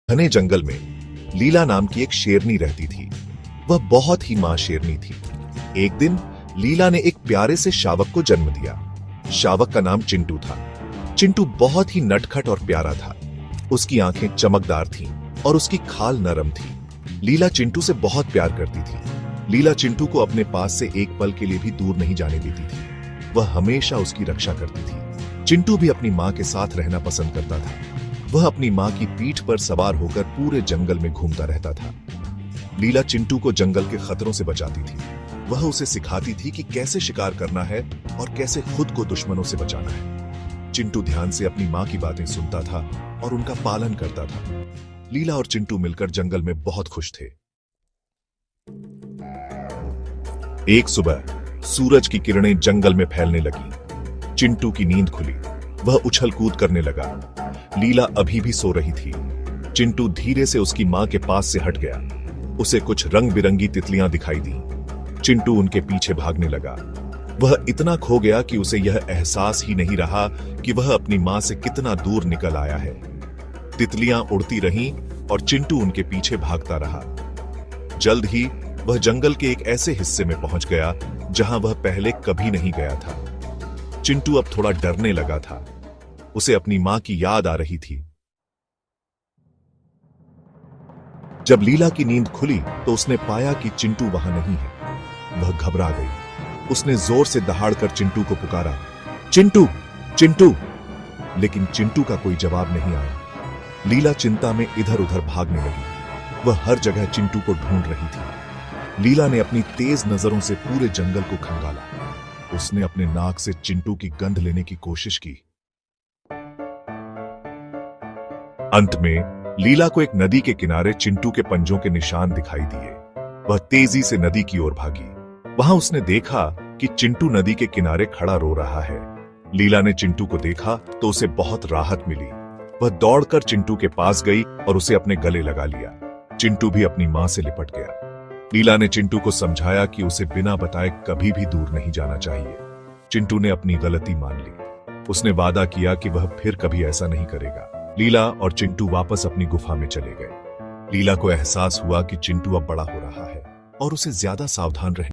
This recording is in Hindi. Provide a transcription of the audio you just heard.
घने जंगल में लीला नाम की एक शेरनी रहती थी। वह बहुत ही मां शेरनी थी। एक दिन लीला ने एक प्यारे से शावक को जन्म दिया। शावक का नाम चिंटू था। चिंटू बहुत ही नटखट और प्यारा था। उसकी आंखें चमकदार थीं और उसकी खाल नरम थी। लीला चिंटू से बहुत प्यार करती थी। लीला चिंटू को अपने पास से एक पल के लिए भी दूर नहीं जाने देती थी। वह हमेशा उसकी रक्षा करती थी। चिंटू भी अपनी मां के साथ रहना पसंद करता था। वह अपनी मां की पीठ पर सवार होकर पूरे जंगल में घूमता रहता था। लीला चिंटू को जंगल के खतरों से बचाती थी। वह उसे सिखाती थी कि कैसे शिकार करना है और कैसे खुद को दुश्मनों से बचाना है। चिंटू ध्यान से अपनी मां की बातें सुनता था और उनका पालन करता था। लीला और चिंटू मिलकर जंगल में बहुत खुश थे। एक सुबह सूरज की किरणें जंगल में फैलने लगी। चिंटू की नींद खुली। वह उछल कूद करने लगा। लीला अभी भी सो रही थी। चिंटू धीरे से उसकी मां के पास से हट गया। उसे कुछ रंग बिरंगी तितलियां दिखाई दी। चिंटू उनके पीछे भागने लगा। वह इतना खो गया कि उसे यह एहसास ही नहीं रहा कि वह अपनी मां से कितना दूर निकल आया है। तितलियां उड़ती रहीं और चिंटू उनके पीछे भागता रहा। जल्द ही वह जंगल के एक ऐसे हिस्से में पहुंच गया जहां वह पहले कभी नहीं गया था। चिंटू अब थोड़ा डरने लगा था। उसे अपनी मां की याद आ रही थी। जब लीला की नींद खुली तो उसने पाया कि चिंटू वहां नहीं है। वह घबरा गई। उसने जोर से दहाड़कर चिंटू को पुकारा, चिंटू, चिंटू। लेकिन चिंटू का कोई जवाब नहीं आया। लीला चिंता में इधर उधर भागने लगी। वह हर जगह चिंटू को ढूंढ रही थी। लीला ने अपनी तेज नजरों से पूरे जंगल को खंगाला। उसने अपने नाक से चिंटू की गंध लेने की कोशिश की। अंत में लीला को एक नदी के किनारे चिंटू के पंजों के निशान दिखाई दिए। वह तेजी से नदी की ओर भागी। वहां उसने देखा कि चिंटू नदी के किनारे खड़ा रो रहा है। लीला ने चिंटू को देखा तो उसे बहुत राहत मिली। वह दौड़कर चिंटू के पास गई और उसे अपने गले लगा लिया। चिंटू भी अपनी मां से लिपट गया। लीला ने चिंटू को समझाया कि उसे बिना बताए कभी भी दूर नहीं जाना चाहिए। चिंटू ने अपनी गलती मान ली। उसने वादा किया कि वह फिर कभी ऐसा नहीं करेगा। लीला और चिंटू वापस अपनी गुफा में चले गए। लीला को एहसास हुआ कि चिंटू अब बड़ा हो रहा है और उसे ज्यादा सावधान रहने